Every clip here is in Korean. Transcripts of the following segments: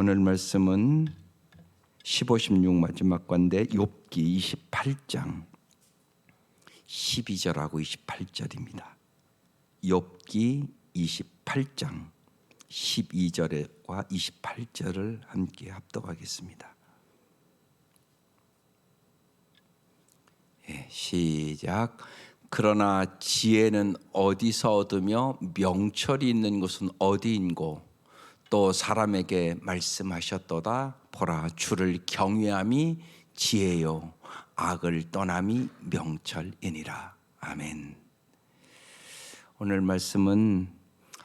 오늘 말씀은 15, 16 마지막 건데 욥기 28장 12절하고 28절입니다. 욥기 28장 12절과 28절을 함께 합독하겠습니다. 시작. 그러나 지혜는 어디서 얻으며 명철이 있는 곳은 어디인고 또 사람에게 말씀하셨도다. 보라, 주를 경외함이 지혜요 악을 떠남이 명철이니라. 아멘. 오늘 말씀은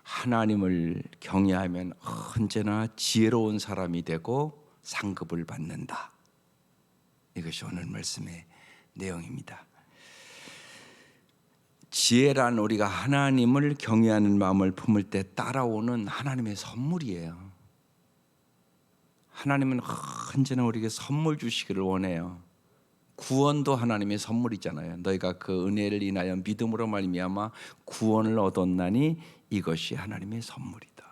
하나님을 경외하면 언제나 지혜로운 사람이 되고 상급을 받는다. 이것이 오늘 말씀의 내용입니다. 지혜란 우리가 하나님을 경외하는 마음을 품을 때 따라오는 하나님의 선물이에요. 하나님은 언제나 우리에게 선물 주시기를 원해요. 구원도 하나님의 선물이잖아요. 너희가 그 은혜를 인하여 믿음으로 말미암아 구원을 얻었나니 이것이 하나님의 선물이다.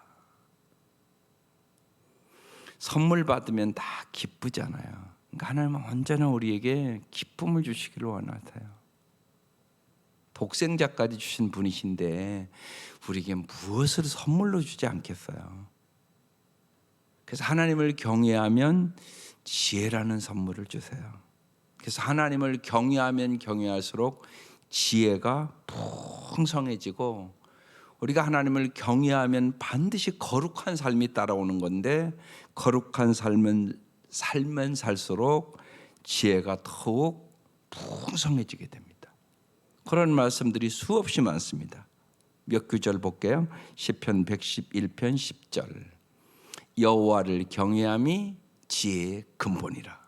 선물 받으면 다 기쁘잖아요. 그러니까 하나님은 언제나 우리에게 기쁨을 주시기를 원하세요. 독생자까지 주신 분이신데 우리에게 무엇을 선물로 주지 않겠어요? 그래서 하나님을 경외하면 지혜라는 선물을 주세요. 그래서 하나님을 경외하면 경외할수록 지혜가 풍성해지고, 우리가 하나님을 경외하면 반드시 거룩한 삶이 따라오는 건데, 거룩한 삶은 살면 살수록 지혜가 더욱 풍성해지게 됩니다. 그런 말씀들이 수없이 많습니다. 몇 구절 볼게요. 시편 111편 10절. 여호와를 경외함이 지혜의 근본이라.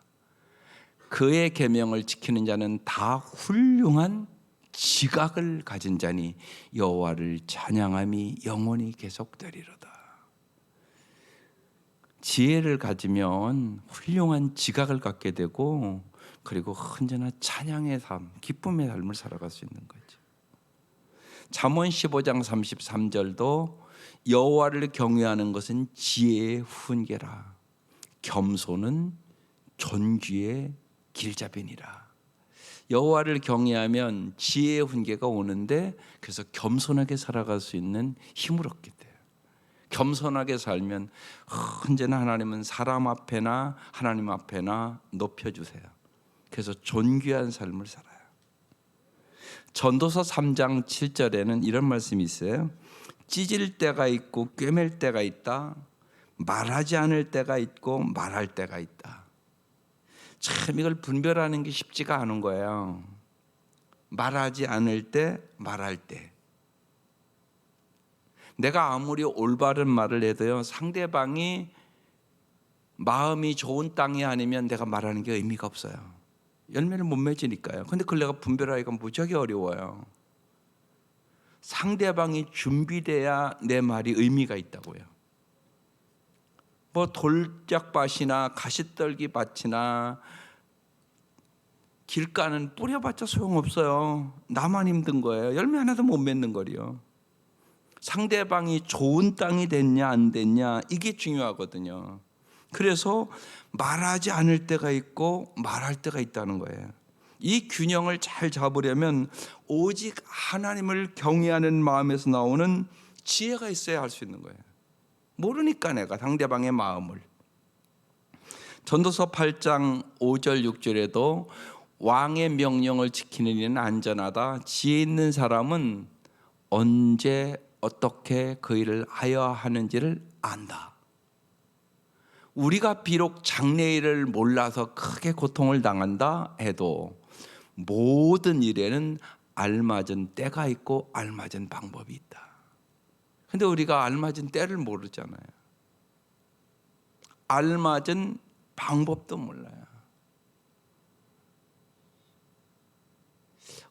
그의 계명을 지키는 자는 다 훌륭한 지각을 가진 자니 여호와를 찬양함이 영원히 계속되리로다. 지혜를 가지면 훌륭한 지각을 갖게 되고, 그리고 언제나 찬양의 삶, 기쁨의 삶을 살아갈 수 있는 거죠. 잠언 15장 33절도 여호와를 경외하는 것은 지혜의 훈계라. 겸손은 존귀의 길잡이니라. 여호와를 경외하면 지혜의 훈계가 오는데, 그래서 겸손하게 살아갈 수 있는 힘을 얻게 돼요. 겸손하게 살면 언제나 하나님은 사람 앞에나 하나님 앞에나 높여주세요. 그래서 존귀한 삶을 살아요. 전도서 3장 7절에는 이런 말씀이 있어요. 찢을 때가 있고 꿰맬 때가 있다. 말하지 않을 때가 있고 말할 때가 있다. 참 이걸 분별하는 게 쉽지가 않은 거예요. 말하지 않을 때, 말할 때. 내가 아무리 올바른 말을 해도요, 상대방이 마음이 좋은 땅이 아니면 내가 말하는 게 의미가 없어요. 열매를 못 맺으니까요. 근데 그걸 내가 분별하기가 무지하게 어려워요. 상대방이 준비돼야 내 말이 의미가 있다고요. 뭐 돌짝밭이나 가시떨기 밭이나 길가는 뿌려봤자 소용없어요. 나만 힘든 거예요. 열매 하나도 못 맺는 거리요. 상대방이 좋은 땅이 됐냐 안 됐냐, 이게 중요하거든요. 그래서 말하지 않을 때가 있고 말할 때가 있다는 거예요. 이 균형을 잘 잡으려면 오직 하나님을 경외하는 마음에서 나오는 지혜가 있어야 할 수 있는 거예요. 모르니까 내가 상대방의 마음을. 전도서 8장 5절 6절에도 왕의 명령을 지키는 이는 안전하다. 지혜 있는 사람은 언제 어떻게 그 일을 하여야 하는지를 안다. 우리가 비록 장래일을 몰라서 크게 고통을 당한다 해도 모든 일에는 알맞은 때가 있고 알맞은 방법이 있다. 근데 우리가 알맞은 때를 모르잖아요. 알맞은 방법도 몰라요.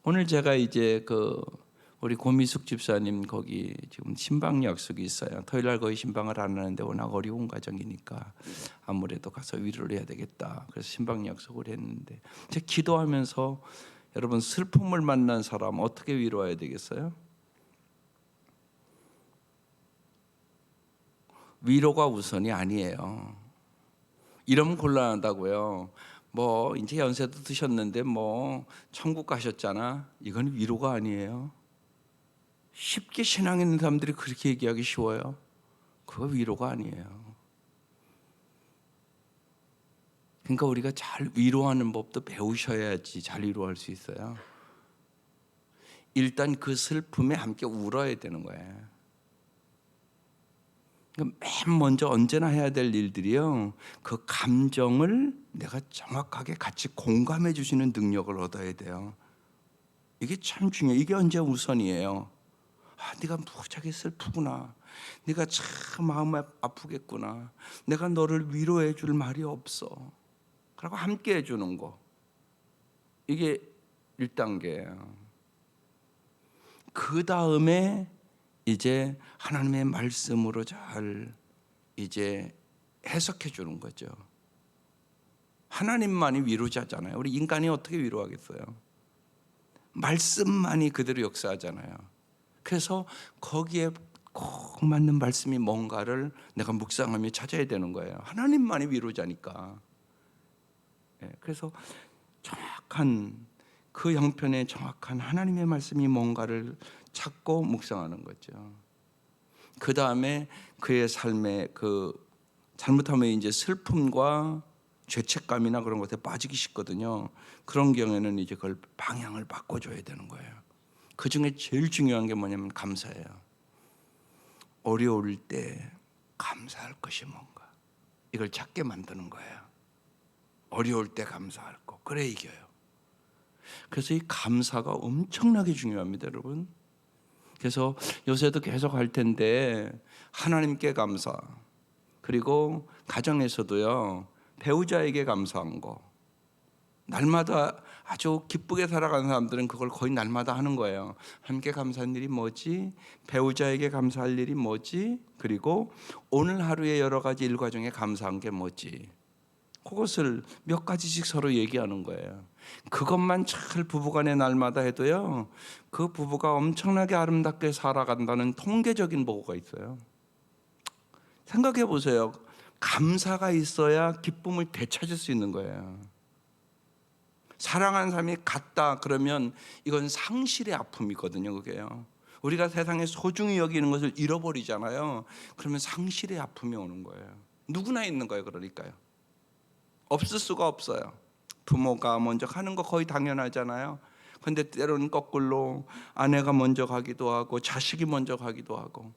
오늘 제가 이제 우리 고미숙 집사님 거기 지금 신방 약속이 있어요. 토요일 날 거의 신방을 안 하는데 워낙 어려운 과정이니까 아무래도 가서 위로를 해야 되겠다. 그래서 신방 약속을 했는데, 제가 기도하면서 여러분, 슬픔을 만난 사람 어떻게 위로해야 되겠어요? 위로가 우선이 아니에요. 이러면 곤란하다고요. 뭐 이제 연세도 드셨는데 뭐 천국 가셨잖아. 이건 위로가 아니에요. 쉽게 신앙 있는 사람들이 그렇게 얘기하기 쉬워요. 그거 위로가 아니에요. 그러니까 우리가 잘 위로하는 법도 배우셔야지 잘 위로할 수 있어요. 일단 그 슬픔에 함께 울어야 되는 거예요. 그러니까 맨 먼저 언제나 해야 될 일들이요, 그 감정을 내가 정확하게 같이 공감해 주시는 능력을 얻어야 돼요. 이게 참 중요해요. 이게 언제 우선이에요. 네가 무지하게 슬프구나. 네가 참 마음이 아프겠구나. 내가 너를 위로해 줄 말이 없어. 그러고 함께 해주는 거. 이게 1단계예요. 그 다음에 이제 하나님의 말씀으로 잘 이제 해석해 주는 거죠. 하나님만이 위로자잖아요. 우리 인간이 어떻게 위로하겠어요? 말씀만이 그대로 역사하잖아요. 그래서 거기에 꼭 맞는 말씀이 뭔가를 내가 묵상하며 찾아야 되는 거예요. 하나님만이 위로자니까. 그래서 정확한 그 형편에 정확한 하나님의 말씀이 뭔가를 찾고 묵상하는 거죠. 그 다음에 그의 삶에 그 잘못하면 이제 슬픔과 죄책감이나 그런 것에 빠지기 쉽거든요. 그런 경우에는 이제 그걸 방향을 바꿔줘야 되는 거예요. 그 중에 제일 중요한 게 뭐냐면 감사예요. 어려울 때 감사할 것이 뭔가, 이걸 찾게 만드는 거예요. 어려울 때 감사할 거, 그래 이겨요. 그래서 이 감사가 엄청나게 중요합니다, 여러분. 그래서 요새도 계속 할 텐데 하나님께 감사, 그리고 가정에서도요, 배우자에게 감사한 거. 날마다 아주 기쁘게 살아가는 사람들은 그걸 거의 날마다 하는 거예요. 함께 감사한 일이 뭐지? 배우자에게 감사할 일이 뭐지? 그리고 오늘 하루의 여러 가지 일과 중에 감사한 게 뭐지? 그것을 몇 가지씩 서로 얘기하는 거예요. 그것만 잘 부부간에 날마다 해도요, 그 부부가 엄청나게 아름답게 살아간다는 통계적인 보고가 있어요. 생각해 보세요. 감사가 있어야 기쁨을 되찾을 수 있는 거예요. 사랑하는 사람이 갔다 그러면 이건 상실의 아픔이거든요. 그게요. 우리가 세상에 소중히 여기는 것을 잃어버리잖아요. 그러면 상실의 아픔이 오는 거예요. 누구나 있는 거예요. 그러니까요. 없을 수가 없어요. 부모가 먼저 가는 거 거의 당연하잖아요. 근데 때로는 거꾸로 아내가 먼저 가기도 하고 자식이 먼저 가기도 하고,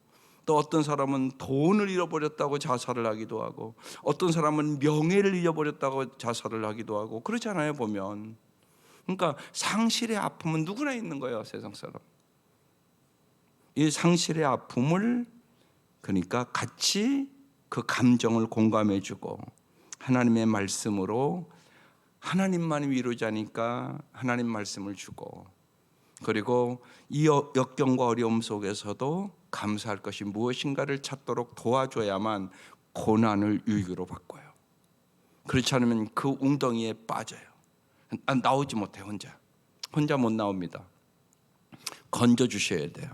또 어떤 사람은 돈을 잃어버렸다고 자살을 하기도 하고, 어떤 사람은 명예를 잃어버렸다고 자살을 하기도 하고 그렇잖아요, 보면. 그러니까 상실의 아픔은 누구나 있는 거예요, 세상 사람. 이 상실의 아픔을 그러니까 같이 그 감정을 공감해 주고, 하나님의 말씀으로, 하나님만이 위로자니까 하나님 말씀을 주고, 그리고 이 역경과 어려움 속에서도 감사할 것이 무엇인가를 찾도록 도와줘야만 고난을 유익으로 바꿔요. 그렇지 않으면 그 웅덩이에 빠져요. 나오지 못해. 혼자 못 나옵니다. 건져 주셔야 돼요.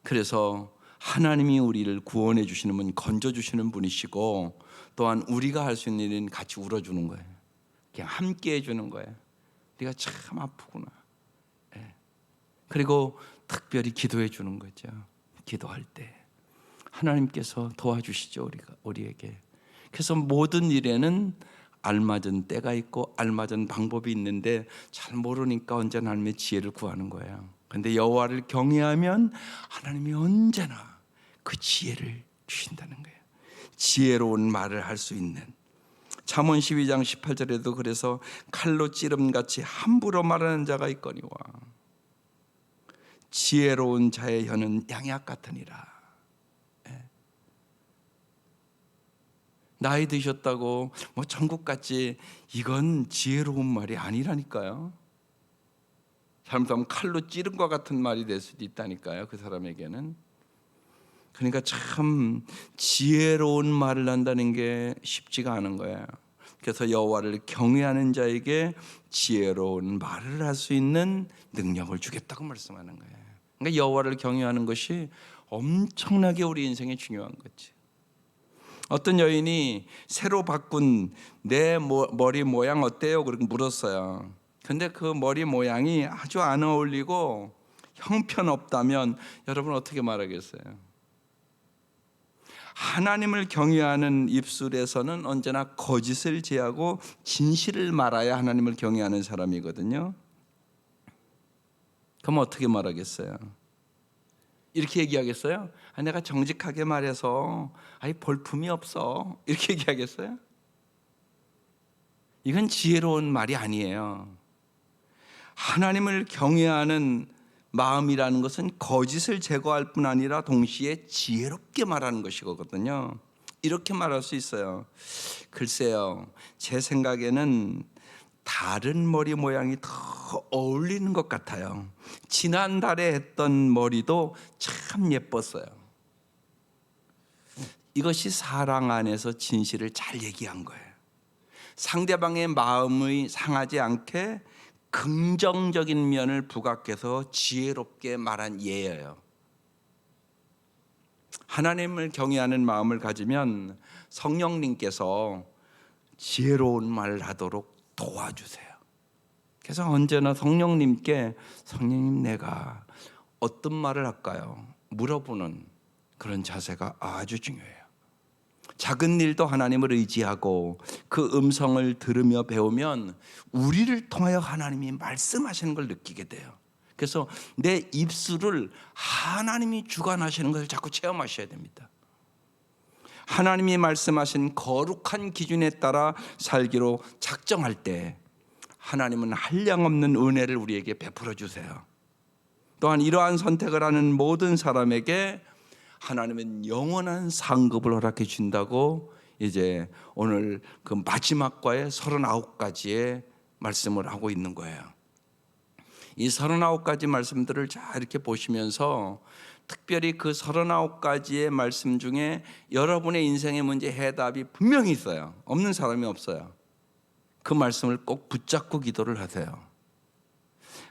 그래서 하나님이 우리를 구원해 주시는 분, 건져 주시는 분이시고, 또한 우리가 할 수 있는 일은 같이 울어주는 거예요. 그냥 함께 해주는 거예요. 네가 참 아프구나. 그리고 특별히 기도해 주는 거죠. 기도할 때 하나님께서 도와주시죠, 우리에게. 그래서 모든 일에는 알맞은 때가 있고 알맞은 방법이 있는데 잘 모르니까 언제나 하나님의 지혜를 구하는 거예요. 그런데 여호와를 경외하면 하나님이 언제나 그 지혜를 주신다는 거예요. 지혜로운 말을 할 수 있는. 잠언 12장 18절에도 그래서 칼로 찌름같이 함부로 말하는 자가 있거니와 지혜로운 자의 혀는 양약 같으니라. 나이 드셨다고 뭐 천국 같지, 이건 지혜로운 말이 아니라니까요. 잘못하면 칼로 찌른 것 같은 말이 될 수도 있다니까요, 그 사람에게는. 그러니까 참 지혜로운 말을 한다는 게 쉽지가 않은 거예요. 그래서 여호와를 경외하는 자에게 지혜로운 말을 할 수 있는 능력을 주겠다고 말씀하는 거예요. 그러니까 여호와를 경외하는 것이 엄청나게 우리 인생에 중요한 거지. 어떤 여인이 새로 바꾼 내 머리 모양 어때요? 그렇게 물었어요. 근데 그 머리 모양이 아주 안 어울리고 형편없다면 여러분 어떻게 말하겠어요? 하나님을 경외하는 입술에서는 언제나 거짓을 제하고 진실을 말해야 하나님을 경외하는 사람이거든요. 그럼 어떻게 말하겠어요? 이렇게 얘기하겠어요? 내가 정직하게 말해서 볼품이 없어. 이렇게 얘기하겠어요? 이건 지혜로운 말이 아니에요. 하나님을 경외하는 마음이라는 것은 거짓을 제거할 뿐 아니라 동시에 지혜롭게 말하는 것이거든요. 이렇게 말할 수 있어요. 글쎄요, 제 생각에는 다른 머리 모양이 더 어울리는 것 같아요. 지난달에 했던 머리도 참 예뻤어요. 이것이 사랑 안에서 진실을 잘 얘기한 거예요. 상대방의 마음이 상하지 않게 긍정적인 면을 부각해서 지혜롭게 말한 예예요. 하나님을 경외하는 마음을 가지면 성령님께서 지혜로운 말을 하도록 도와주세요. 그래서 언제나 성령님께 성령님 내가 어떤 말을 할까요? 물어보는 그런 자세가 아주 중요해요. 작은 일도 하나님을 의지하고 그 음성을 들으며 배우면 우리를 통하여 하나님이 말씀하시는 걸 느끼게 돼요. 그래서 내 입술을 하나님이 주관하시는 것을 자꾸 체험하셔야 됩니다. 하나님이 말씀하신 거룩한 기준에 따라 살기로 작정할 때 하나님은 한량없는 은혜를 우리에게 베풀어 주세요. 또한 이러한 선택을 하는 모든 사람에게 하나님은 영원한 상급을 허락해 준다고 이제 오늘 그 마지막 과의 39가지의 말씀을 하고 있는 거예요. 이 39가지 말씀들을 잘 이렇게 보시면서 특별히 그 39가지의 말씀 중에 여러분의 인생의 문제 해답이 분명히 있어요. 없는 사람이 없어요. 그 말씀을 꼭 붙잡고 기도를 하세요.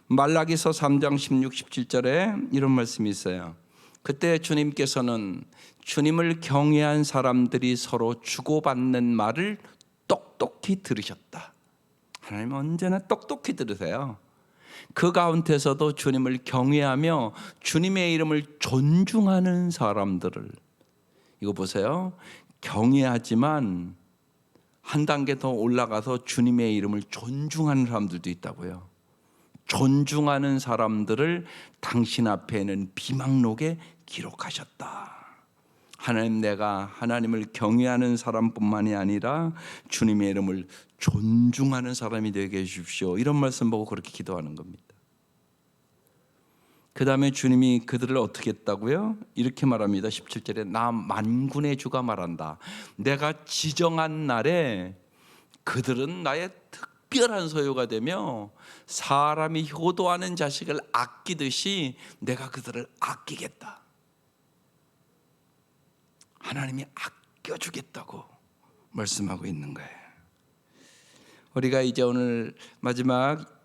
말라기서 3장 16, 17절에 이런 말씀이 있어요. 그때 주님께서는 주님을 경외한 사람들이 서로 주고받는 말을 똑똑히 들으셨다. 하나님은 언제나 똑똑히 들으세요. 그 가운데서도 주님을 경외하며 주님의 이름을 존중하는 사람들을, 이거 보세요. 경외하지만 한 단계 더 올라가서 주님의 이름을 존중하는 사람들도 있다고요. 존중하는 사람들을 당신 앞에는 비망록에 기록하셨다. 하나님, 내가 하나님을 경외하는 사람뿐만이 아니라 주님의 이름을 존중하는 사람이 되게 해주십시오. 이런 말씀 보고 그렇게 기도하는 겁니다. 그 다음에 주님이 그들을 어떻게 했다고요? 이렇게 말합니다. 17절에 나 만군의 주가 말한다. 내가 지정한 날에 그들은 나의 특별한 소유가 되며 사람이 효도하는 자식을 아끼듯이 내가 그들을 아끼겠다. 하나님이 아껴주겠다고 말씀하고 있는 거예요. 우리가 이제 오늘 마지막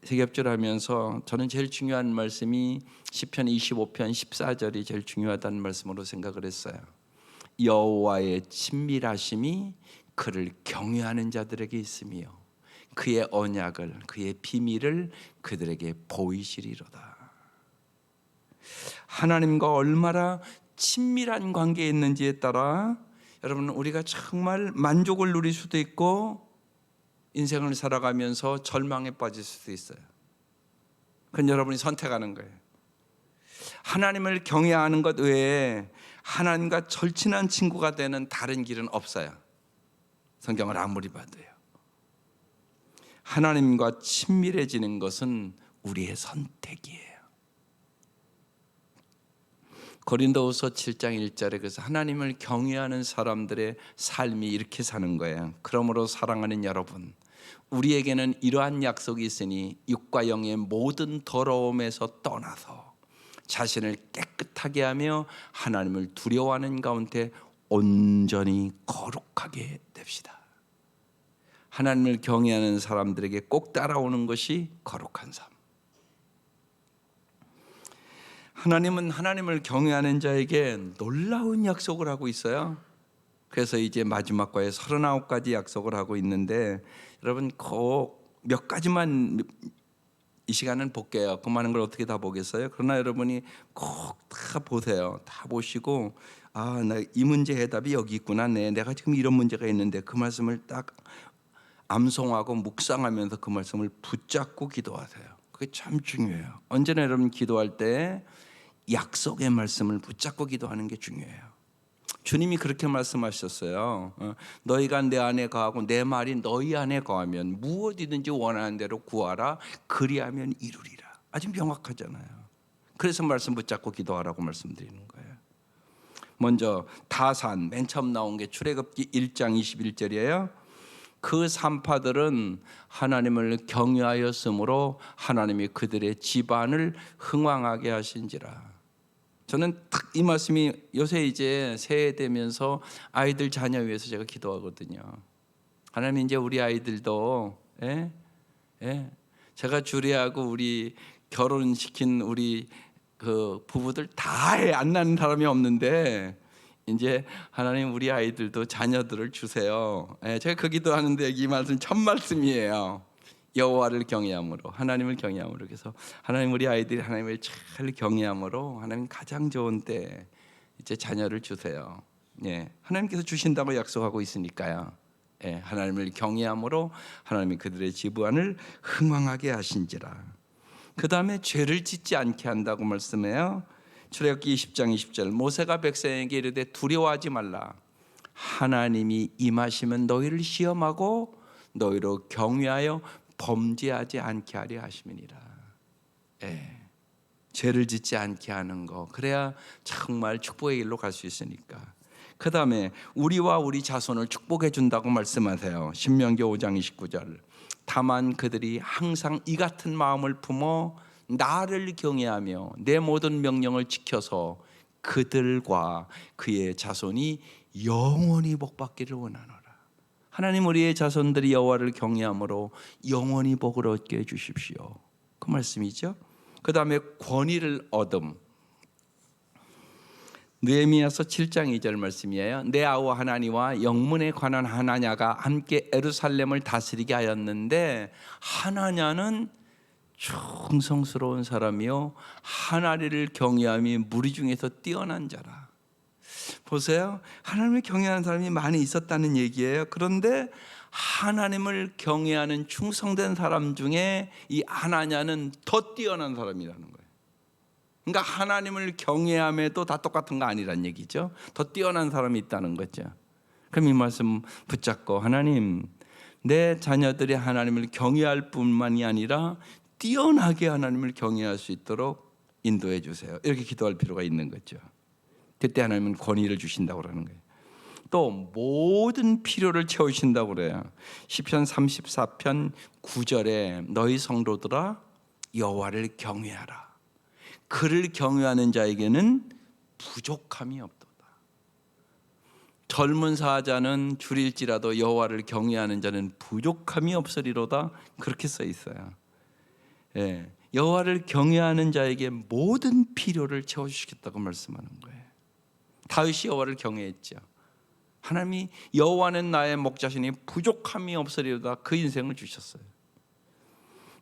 세겹절 하면서 저는 제일 중요한 말씀이 시편 25편 14절이 제일 중요하다는 말씀으로 생각을 했어요. 여호와의 친밀하심이 그를 경외하는 자들에게 있으며 그의 언약을, 그의 비밀을 그들에게 보이시리로다. 하나님과 얼마나 친밀한 관계에 있는지에 따라 여러분, 우리가 정말 만족을 누릴 수도 있고 인생을 살아가면서 절망에 빠질 수도 있어요. 그건 여러분이 선택하는 거예요. 하나님을 경외하는 것 외에 하나님과 절친한 친구가 되는 다른 길은 없어요. 성경을 아무리 봐도요. 하나님과 친밀해지는 것은 우리의 선택이에요. 고린도후서 7장 1절에 그래서 하나님을 경외하는 사람들의 삶이 이렇게 사는 거예요. 그러므로 사랑하는 여러분, 우리에게는 이러한 약속이 있으니 육과 영의 모든 더러움에서 떠나서 자신을 깨끗하게 하며 하나님을 두려워하는 가운데 온전히 거룩하게 됩시다. 하나님을 경외하는 사람들에게 꼭 따라오는 것이 거룩한 삶. 하나님은 하나님을 경외하는 자에게 놀라운 약속을 하고 있어요. 그래서 이제 마지막 과에 39가지 약속을 하고 있는데 여러분 꼭 몇 가지만 이 시간은 볼게요. 그 많은 걸 어떻게 다 보겠어요? 그러나 여러분이 꼭 다 보세요. 다 보시고 아, 나 이 문제 해답이 여기 있구나. 내가 지금 이런 문제가 있는데 그 말씀을 딱 암송하고 묵상하면서 그 말씀을 붙잡고 기도하세요. 그게 참 중요해요. 언제나 여러분 기도할 때 약속의 말씀을 붙잡고 기도하는 게 중요해요. 주님이 그렇게 말씀하셨어요. 너희가 내 안에 거하고 내 말이 너희 안에 거하면 무엇이든지 원하는 대로 구하라. 그리하면 이루리라. 아주 명확하잖아요. 그래서 말씀 붙잡고 기도하라고 말씀드리는 거예요. 먼저 다산 맨 처음 나온 게 출애굽기 1장 21절이에요. 그 산파들은 하나님을 경외하였으므로 하나님이 그들의 집안을 흥왕하게 하신지라. 저는 딱 이 말씀이 요새 이제 새해 되면서 아이들 자녀 위해서 제가 기도하거든요. 하나님 이제 우리 아이들도 제가 주례하고 우리 결혼시킨 우리 그 부부들 다 안 낳는 사람이 없는데 이제 하나님 우리 아이들도 자녀들을 주세요. 제가 그 기도하는데 이 말씀 첫 말씀이에요. 여호와를 경외함으로, 하나님을 경외함으로. 그래서 하나님 우리 아이들이 하나님을 잘 경외함으로 하나님 가장 좋은 때 이제 자녀를 주세요. 하나님께서 주신다고 약속하고 있으니까요. 하나님을 경외함으로 하나님이 그들의 집안을 흥왕하게 하신지라. 그 다음에 죄를 짓지 않게 한다고 말씀해요. 출애굽기 20장 20절 모세가 백성에게 이르되 두려워하지 말라. 하나님이 임하시면 너희를 시험하고 너희로 경외하여 범죄하지 않게 하려 하심이니라. 죄를 짓지 않게 하는 거, 그래야 정말 축복의 길로 갈 수 있으니까. 그 다음에 우리와 우리 자손을 축복해 준다고 말씀하세요. 신명기 5장 29절 다만 그들이 항상 이 같은 마음을 품어 나를 경외하며 내 모든 명령을 지켜서 그들과 그의 자손이 영원히 복받기를 원하노라. 하나님 우리의 자손들이 여호와를 경외함으로 영원히 복을 얻게 해주십시오. 그 말씀이죠. 그 다음에 권위를 얻음. 느헤미야서 7장 2절 말씀이에요. 내 아우 하나니와 영문에 관한 하나냐가 함께 예루살렘을 다스리게 하였는데 하나냐는 충성스러운 사람이요 하나님을 경외함이 무리 중에서 뛰어난 자라. 보세요. 하나님을 경외하는 사람이 많이 있었다는 얘기예요. 그런데 하나님을 경외하는 충성된 사람 중에 이 하나냐는 더 뛰어난 사람이라는 거예요. 그러니까 하나님을 경외함에도 다 똑같은 거 아니란 얘기죠. 더 뛰어난 사람이 있다는 거죠. 그럼 이 말씀 붙잡고 하나님, 내 자녀들이 하나님을 경외할 뿐만이 아니라 뛰어나게 하나님을 경외할 수 있도록 인도해 주세요. 이렇게 기도할 필요가 있는 거죠. 그때 하나님은 권위를 주신다고 그러는 거예요. 또 모든 필요를 채우신다고 그래요. 시편 34편 9절에 너희 성도들아 여호와를 경외하라. 그를 경외하는 자에게는 부족함이 없도다. 젊은 사자는 줄일지라도 여호와를 경외하는 자는 부족함이 없으리로다. 그렇게 써 있어요. 여호와를 경외하는 자에게 모든 필요를 채워주시겠다고 말씀하는 거예요. 다윗이 여호와를 경외했죠. 하나님이 여호와는 나의 목자시니 부족함이 없으리로다. 그 인생을 주셨어요.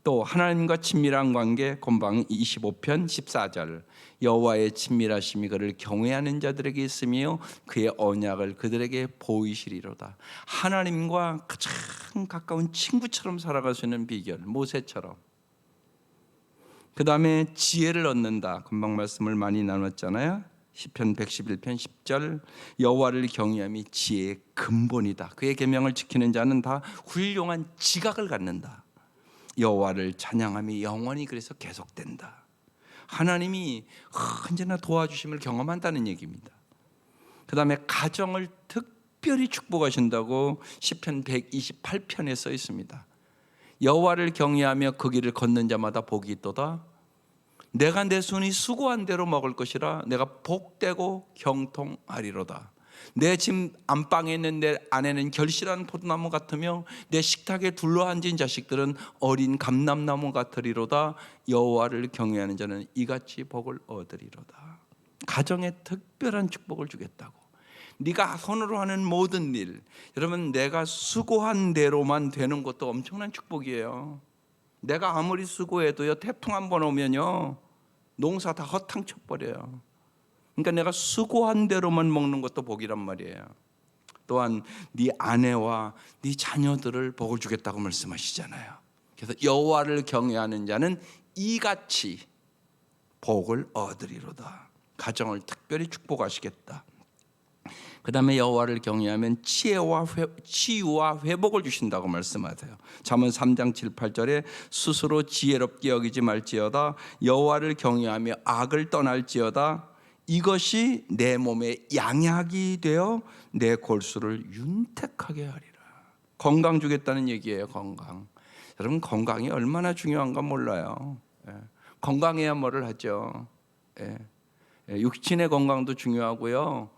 또 하나님과 친밀한 관계 본방 25편 14절 여호와의 친밀하심이 그를 경외하는 자들에게 있으며 그의 언약을 그들에게 보이시리로다. 하나님과 가장 가까운 친구처럼 살아갈 수 있는 비결, 모세처럼. 그 다음에 지혜를 얻는다. 금방 말씀을 많이 나눴잖아요. 시편 111편 10절 여호와를 경외함이 지혜의 근본이다. 그의 계명을 지키는 자는 다 훌륭한 지각을 갖는다. 여호와를 찬양함이 영원히 그래서 계속된다. 하나님이 언제나 도와주심을 경험한다는 얘기입니다. 그 다음에 가정을 특별히 축복하신다고 시편 128편에 써 있습니다. 여호와를 경외하며 그 길을 걷는 자마다 복이 있도다. 내가 내 손이 수고한 대로 먹을 것이라 내가 복되고 경통하리로다. 내 집 안방에 있는 내 아내는 결실한 포도나무 같으며 내 식탁에 둘러앉은 자식들은 어린 감람나무 같으리로다. 여호와를 경외하는 자는 이같이 복을 얻으리로다. 가정에 특별한 축복을 주겠다고. 네가 손으로 하는 모든 일, 여러분 내가 수고한 대로만 되는 것도 엄청난 축복이에요. 내가 아무리 수고해도요, 태풍 한 번 오면요 농사 다 허탕 쳐버려요. 그러니까 내가 수고한 대로만 먹는 것도 복이란 말이에요. 또한 네 아내와 네 자녀들을 복을 주겠다고 말씀하시잖아요. 그래서 여호와를 경외하는 자는 이같이 복을 얻으리로다. 가정을 특별히 축복하시겠다. 그 다음에 여호와를 경외하면 치유와 회복을 주신다고 말씀하세요. 잠언 3장 7, 8절에 스스로 지혜롭게 여기지 말지어다. 여호와를 경외하며 악을 떠날지어다. 이것이 내 몸에 양약이 되어 내 골수를 윤택하게 하리라. 건강 주겠다는 얘기예요. 건강. 여러분 건강이 얼마나 중요한가 몰라요. 건강해야 뭐를 하죠. 육신의 건강도 중요하고요.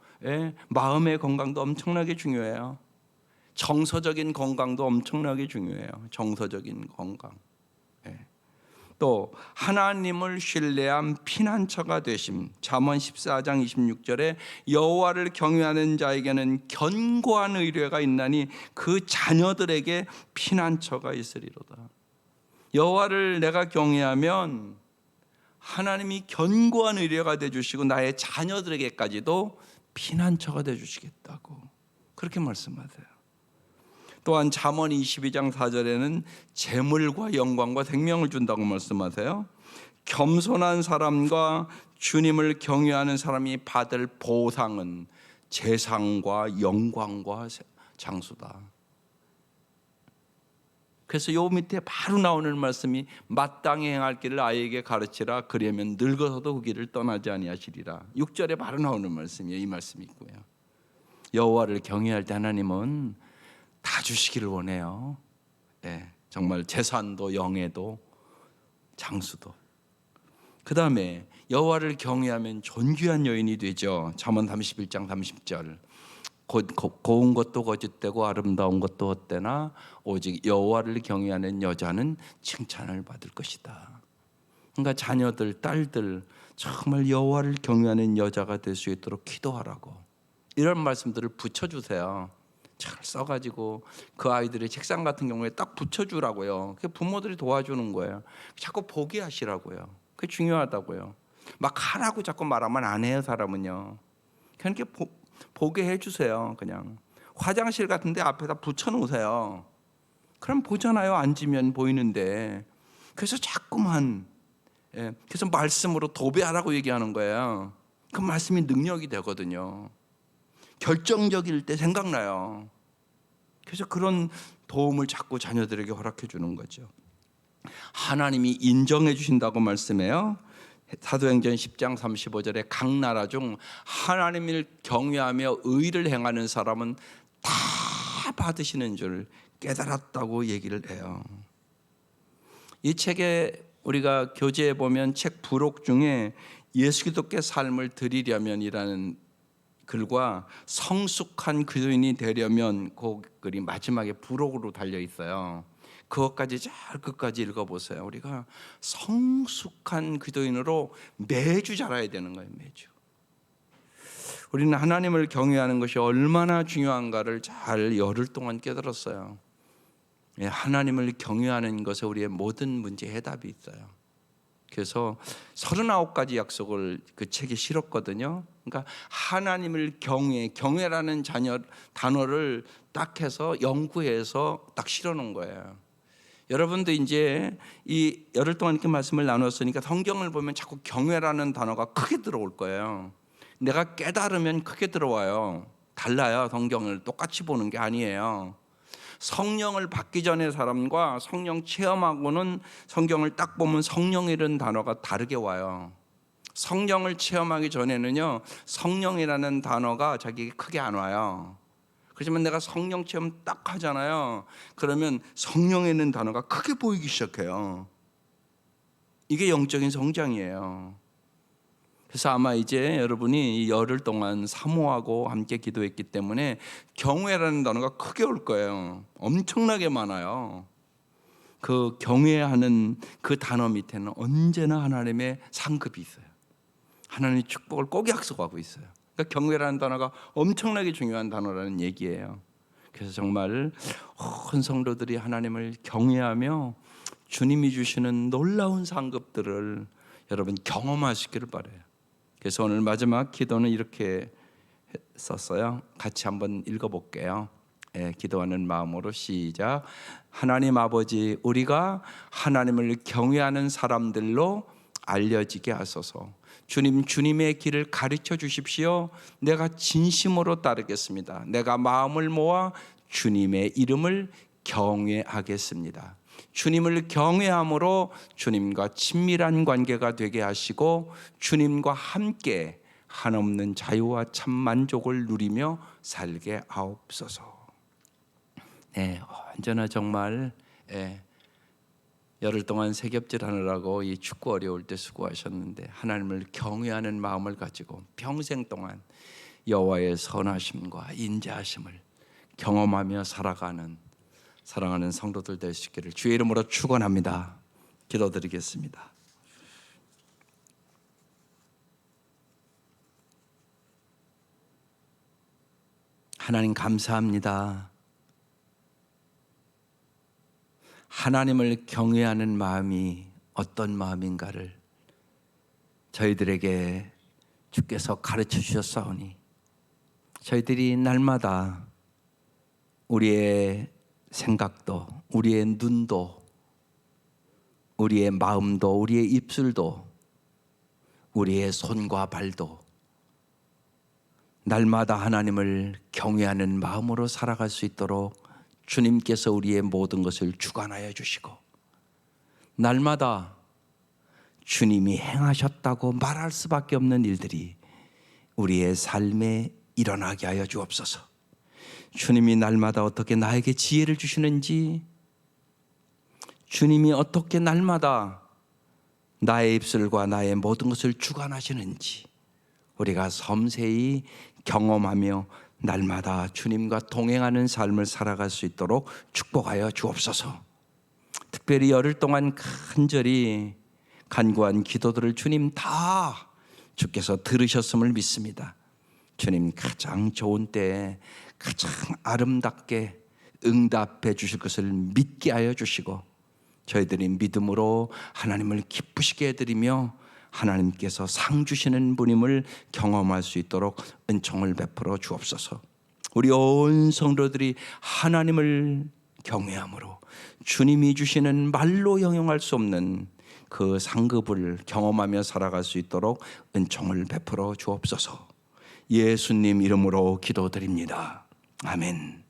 마음의 건강도 엄청나게 중요해요. 정서적인 건강도 엄청나게 중요해요. 정서적인 건강. 또 하나님을 신뢰한 피난처가 되심. 잠언 14장 26절에 여호와를 경외하는 자에게는 견고한 의뢰가 있나니 그 자녀들에게 피난처가 있으리로다. 여호와를 내가 경외하면 하나님이 견고한 의뢰가 되어주시고 나의 자녀들에게까지도 피난처가 되어주시겠다고 그렇게 말씀하세요. 또한 잠언 22장 4절에는 재물과 영광과 생명을 준다고 말씀하세요. 겸손한 사람과 주님을 경외하는 사람이 받을 보상은 재상과 영광과 장수다. 그래서 요 밑에 바로 나오는 말씀이 마땅히 행할 길을 아이에게 가르치라. 그러면 늙어서도 그 길을 떠나지 아니하시리라. 6절에 바로 나오는 말씀이에요. 이 말씀이 있고요. 여호와를 경외할 때 하나님은 다 주시기를 원해요. 정말 재산도 영예도 장수도. 그 다음에 여호와를 경외하면 존귀한 여인이 되죠. 잠언 31장 30절. 고운 것도 거짓되고 아름다운 것도 헛되나 오직 여호와를 경외하는 여자는 칭찬을 받을 것이다. 그러니까 자녀들, 딸들 정말 여호와를 경외하는 여자가 될 수 있도록 기도하라고 이런 말씀들을 붙여주세요. 잘 써가지고 그 아이들의 책상 같은 경우에 딱 붙여주라고요. 부모들이 도와주는 거예요. 자꾸 보게 하시라고요. 그게 중요하다고요. 막 하라고 자꾸 말하면 안 해요. 사람은요. 그러니까 보게 해주세요. 그냥 화장실 같은 데 앞에다 붙여놓으세요. 그럼 보잖아요. 앉으면 보이는데. 그래서 자꾸만 그래서 말씀으로 도배하라고 얘기하는 거예요. 그 말씀이 능력이 되거든요. 결정적일 때 생각나요. 그래서 그런 도움을 자꾸 자녀들에게 허락해 주는 거죠. 하나님이 인정해 주신다고 말씀해요. 사도행전 10장 35절에 각 나라 중 하나님을 경외하며 의를 행하는 사람은 다 받으시는 줄 깨달았다고 얘기를 해요. 이 책에 우리가 교재에 보면 책 부록 중에 예수 그리스도께 삶을 드리려면이라는 글과 성숙한 그리스도인이 되려면 그 글이 마지막에 부록으로 달려 있어요. 그것까지 잘 끝까지 읽어보세요. 우리가 성숙한 그리스도인으로 매주 자라야 되는 거예요. 매주. 우리는 하나님을 경외하는 것이 얼마나 중요한가를 잘 열흘 동안 깨달았어요. 하나님을 경외하는 것에 우리의 모든 문제에 해답이 있어요. 그래서 39가지 약속을 그 책에 실었거든요. 그러니까 하나님을 경외라는 단어를 딱 해서 연구해서 딱 실어놓은 거예요. 여러분도 이제 이 열흘 동안 이렇게 말씀을 나눴으니까 성경을 보면 자꾸 경외라는 단어가 크게 들어올 거예요. 내가 깨달으면 크게 들어와요. 달라요. 성경을 똑같이 보는 게 아니에요. 성령을 받기 전의 사람과 성령 체험하고는 성경을 딱 보면 성령이라는 단어가 다르게 와요. 성령을 체험하기 전에는요, 성령이라는 단어가 자기에게 크게 안 와요. 그렇지만 내가 성령 체험 딱 하잖아요. 그러면 성령이라는 단어가 크게 보이기 시작해요. 이게 영적인 성장이에요. 그래서 아마 이제 여러분이 이 열흘 동안 사모하고 함께 기도했기 때문에 경외라는 단어가 크게 올 거예요. 엄청나게 많아요. 그 경외하는 그 단어 밑에는 언제나 하나님의 상급이 있어요. 하나님의 축복을 꼭 약속하고 있어요. 그러니까 그러니까 경외라는 단어가 엄청나게 중요한 단어라는 얘기예요. 그래서 정말 온 성도들이 하나님을 경외하며 주님이 주시는 놀라운 상급들을 여러분 경험하시기를 바라요. 그래서 오늘 마지막 기도는 이렇게 썼어요. 같이 한번 읽어볼게요. 기도하는 마음으로 시작. 하나님 아버지, 우리가 하나님을 경외하는 사람들로 알려지게 하소서. 주님, 주님의 길을 가르쳐 주십시오. 내가 진심으로 따르겠습니다. 내가 마음을 모아 주님의 이름을 경외하겠습니다. 주님을 경외함으로 주님과 친밀한 관계가 되게 하시고 주님과 함께 한없는 자유와 참 만족을 누리며 살게 하옵소서. 언제나 정말 열흘 동안 새겹질 하느라고 이 춥고 어려울 때 수고하셨는데 하나님을 경외하는 마음을 가지고 평생 동안 여호와의 선하심과 인자하심을 경험하며 살아가는 사랑하는 성도들 될 수 있기를 주의 이름으로 축원합니다. 기도드리겠습니다. 하나님 감사합니다. 하나님을 경외하는 마음이 어떤 마음인가를 저희들에게 주께서 가르쳐 주셨사오니 저희들이 날마다 우리의 생각도, 우리의 눈도, 우리의 마음도, 우리의 입술도, 우리의 손과 발도 날마다 하나님을 경외하는 마음으로 살아갈 수 있도록 주님께서 우리의 모든 것을 주관하여 주시고 날마다 주님이 행하셨다고 말할 수밖에 없는 일들이 우리의 삶에 일어나게 하여 주옵소서. 주님이 날마다 어떻게 나에게 지혜를 주시는지, 주님이 어떻게 날마다 나의 입술과 나의 모든 것을 주관하시는지 우리가 섬세히 경험하며 날마다 주님과 동행하는 삶을 살아갈 수 있도록 축복하여 주옵소서. 특별히 열흘 동안 간절히 간구한 기도들을 주님 다 주께서 들으셨음을 믿습니다. 주님 가장 좋은 때에 가장 아름답게 응답해 주실 것을 믿게 하여 주시고 저희들이 믿음으로 하나님을 기쁘시게 해드리며 하나님께서 상 주시는 분임을 경험할 수 있도록 은총을 베풀어 주옵소서. 우리 온 성도들이 하나님을 경외함으로 주님이 주시는 말로 형용할 수 없는 그 상급을 경험하며 살아갈 수 있도록 은총을 베풀어 주옵소서. 예수님 이름으로 기도드립니다. 아멘.